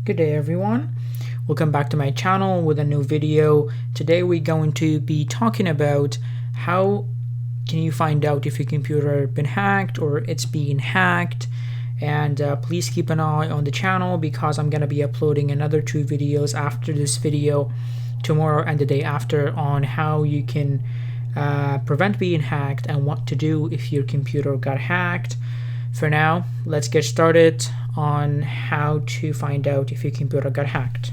Good day everyone. Welcome back to my channel with a new video. Today we're going to be talking about how can you find out if your computer been hacked or it's being hacked. And please keep an eye on the channel because I'm going to be uploading another 2 videos after this video tomorrow and the day after on how you can prevent being hacked and what to do if your computer got hacked. For now, let's get started on how to find out if your computer got hacked.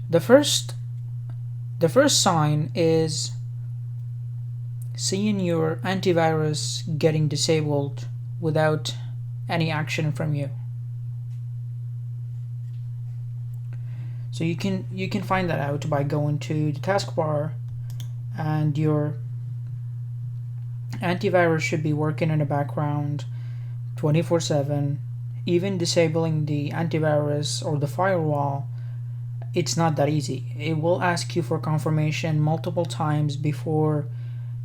The first sign is seeing your antivirus getting disabled without any action from you. So you can find that out by going to the taskbar, and your antivirus should be working in the background 24/7. Even disabling the antivirus or the firewall, it's not that easy. It will ask you for confirmation multiple times before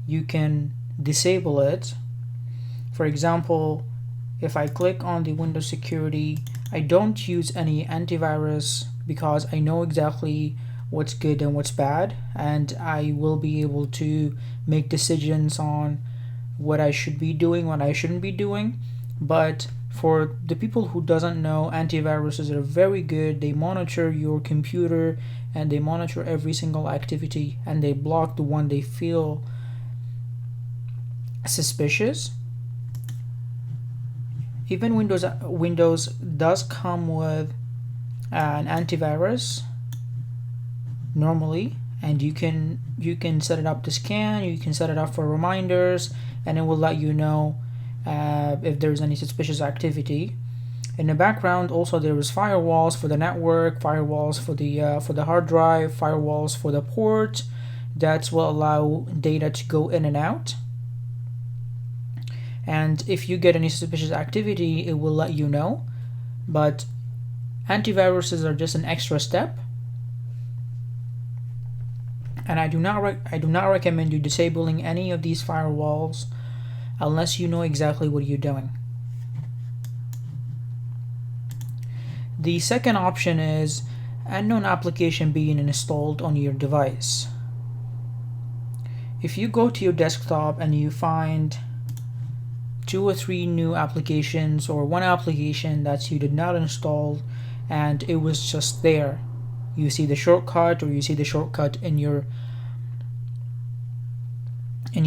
you can disable it. For example, if I click on the Windows security, I don't use any antivirus because I know exactly what's good and what's bad, and I will be able to make decisions on what I should be doing, what I shouldn't be doing. But for the people who doesn't know, antiviruses are very good. They monitor your computer and they monitor every single activity, and they block the one they feel suspicious. Even Windows does come with an antivirus normally, and you can set it up to scan, you can set it up for reminders, and it will let you know if there's any suspicious activity. In the background also there is firewalls for the network, firewalls for the hard drive, firewalls for the port that will allow data to go in and out. And if you get any suspicious activity, it will let you know. But antiviruses are just an extra step, and I do not recommend you disabling any of these firewalls unless you know exactly what you're doing. The second option is unknown application being installed on your device. If you go to your desktop and you find 2 or 3 new applications, or one application that you did not install and it was just there, you see the shortcut, or you see the shortcut in your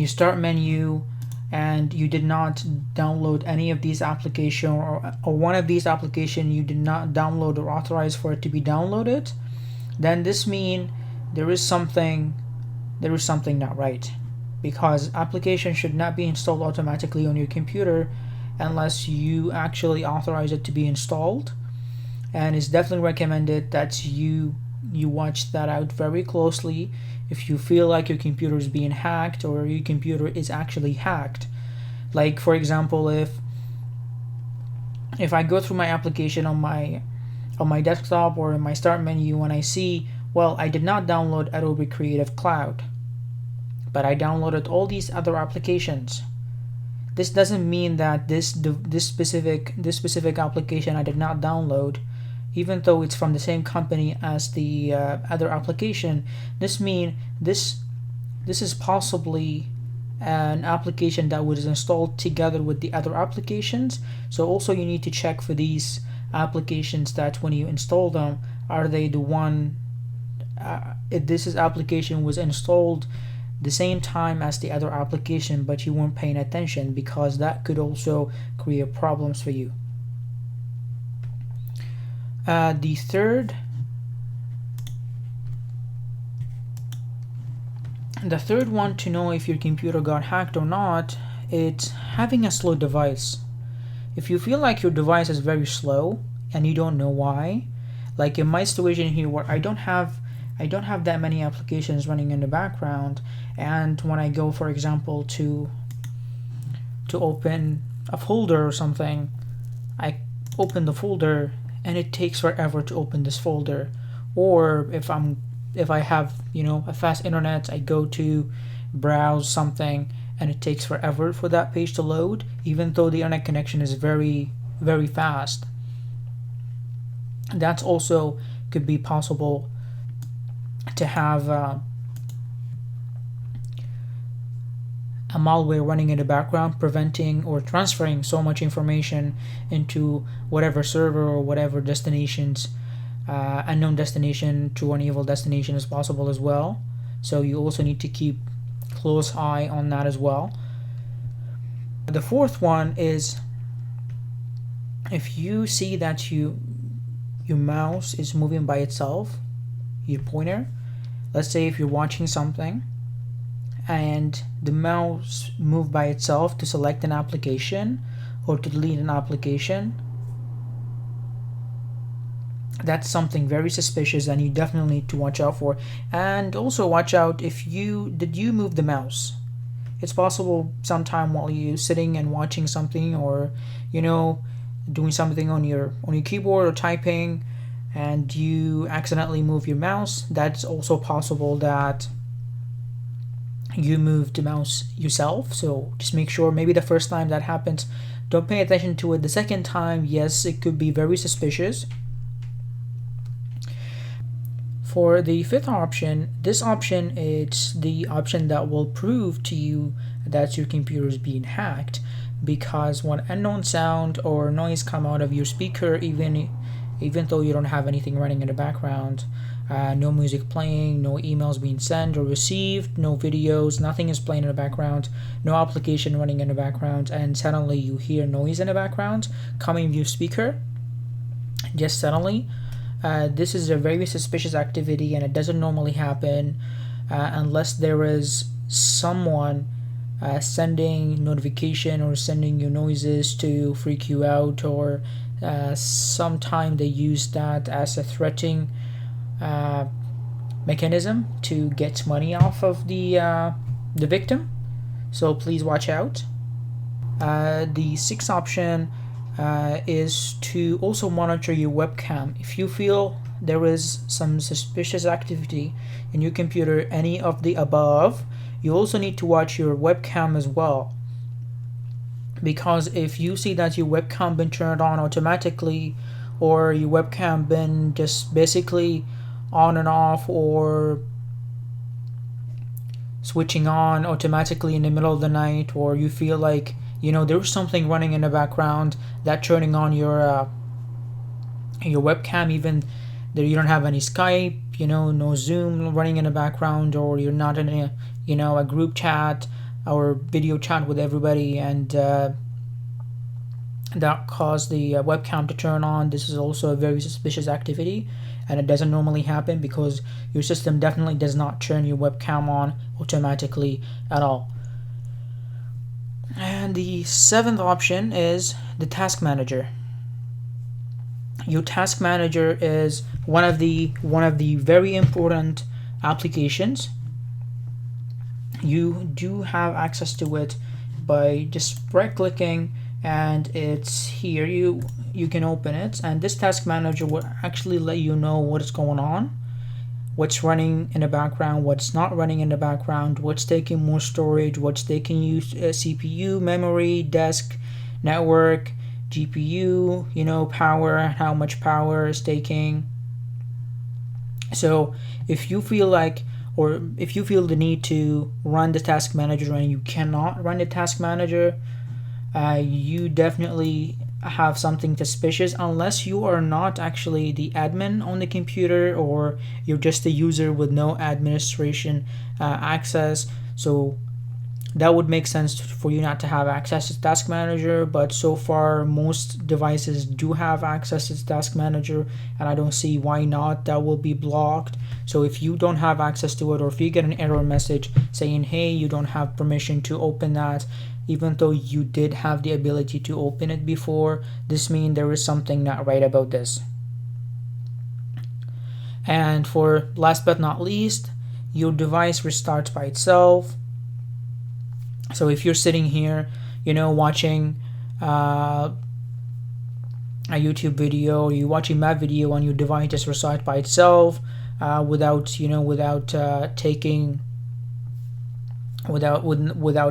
start menu, and you did not download any of these applications, or one of these applications you did not download or authorize for it to be downloaded, then this means there is something not right, because applications should not be installed automatically on your computer unless you actually authorize it to be installed. And it's definitely recommended that you watch that out very closely if you feel like your computer is being hacked or your computer is actually hacked. Like for example, if I go through my application on my desktop or in my start menu, and I see, well, I did not download Adobe Creative Cloud, but I downloaded all these other applications. This doesn't mean that this specific application I did not download, even though it's from the same company as the other application. This means this is possibly an application that was installed together with the other applications. So also you need to check for these applications that when you install them, are they the one, if this application was installed the same time as the other application but you weren't paying attention, because that could also create problems for you. The third one to know if your computer got hacked or not, it's having a slow device. If you feel like your device is very slow and you don't know why, like in my situation here where I don't have that many applications running in the background, and when I go, for example, to open a folder or something, I open the folder and it takes forever to open this folder. Or if I have a fast internet, I go to browse something and it takes forever for that page to load, even though the internet connection is very, very fast. That's also could be possible to have a malware running in the background, preventing or transferring so much information into whatever server or whatever destinations, unknown destination to an evil destination is possible as well. So you also need to keep close eye on that as well. The fourth one is, if you see that your mouse is moving by itself, your pointer, let's say if you're watching something and the mouse move by itself to select an application or to delete an application, that's something very suspicious and you definitely need to watch out for. And also watch out if you move the mouse. It's possible sometime while you're sitting and watching something, or doing something on your keyboard or typing, and you accidentally move your mouse. That's also possible that you move the mouse yourself. So just make sure, maybe the first time that happens, don't pay attention to it. The second time, yes, it could be very suspicious. For the fifth option, this option, it's the option that will prove to you that your computer is being hacked, because when unknown sound or noise come out of your speaker, even though you don't have anything running in the background, no music playing, no emails being sent or received, no videos, nothing is playing in the background, no application running in the background, and suddenly you hear noise in the background coming from your speaker, just suddenly, this is a very suspicious activity, and it doesn't normally happen unless there is someone sending notification or sending you noises to freak you out, or sometime they use that as a threatening mechanism to get money off of the victim. So please watch out. The sixth option is to also monitor your webcam. If you feel there is some suspicious activity in your computer, any of the above, you also need to watch your webcam as well. Because if you see that your webcam been turned on automatically, or your webcam been just basically on and off, or switching on automatically in the middle of the night, or you feel like there's something running in the background that turning on your webcam, even though you don't have any Skype, no Zoom running in the background, or you're not in a group chat or video chat with everybody, and that caused the webcam to turn on. This is also a very suspicious activity, and it doesn't normally happen because your system definitely does not turn your webcam on automatically at all. And the seventh option is the task manager. Your task manager is one of the very important applications. You do have access to it by just right clicking, and it's here. You can open it, and this task manager will actually let you know what is going on, what's running in the background, what's not running in the background, what's taking more storage, what's taking you CPU, memory, disk, network, GPU, power, how much power is taking. So if you feel the need to run the task manager and you cannot run the task manager, you definitely have something suspicious, unless you are not actually the admin on the computer, or you're just a user with no administration access. So that would make sense for you not to have access to task manager, but so far most devices do have access to task manager, and I don't see why not. That will be blocked. So if you don't have access to it, or if you get an error message saying, hey, you don't have permission to open that, even though you did have the ability to open it before, this means there is something not right about this. And for last but not least, your device restarts by itself. So if you're sitting here, watching a YouTube video, or you're watching my video, and your device just restarts by itself without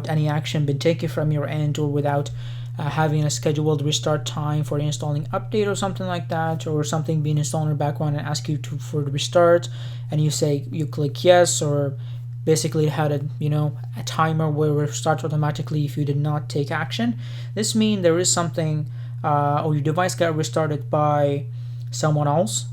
any action been taken from your end, or without having a scheduled restart time for installing update or something like that, or something being installed in the background and ask you for the restart, and you click yes, or basically it had a timer where it restarts automatically if you did not take action. This means there is something, or your device got restarted by someone else.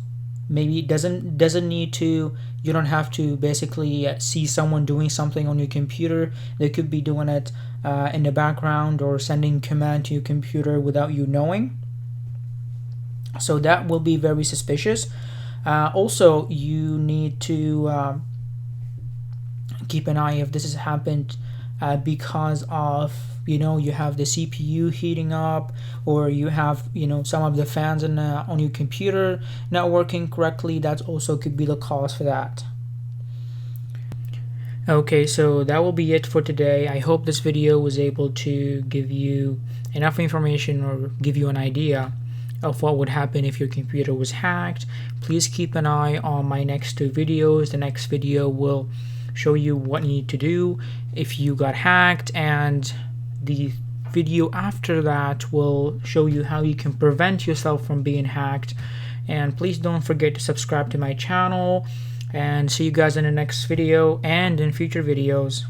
Maybe it doesn't need to. You don't have to basically see someone doing something on your computer. They could be doing it in the background or sending command to your computer without you knowing. So that will be very suspicious. Also, you need to keep an eye if this has happened because of you have the CPU heating up, or you have some of the fans on your computer not working correctly. That also could be the cause for that. Okay, so that will be it for today. I hope this video was able to give you enough information or give you an idea of what would happen if your computer was hacked. Please keep an eye on my next two videos. The next video will show you what you need to do if you got hacked, and the video after that will show you how you can prevent yourself from being hacked. And please don't forget to subscribe to my channel, and see you guys in the next video and in future videos.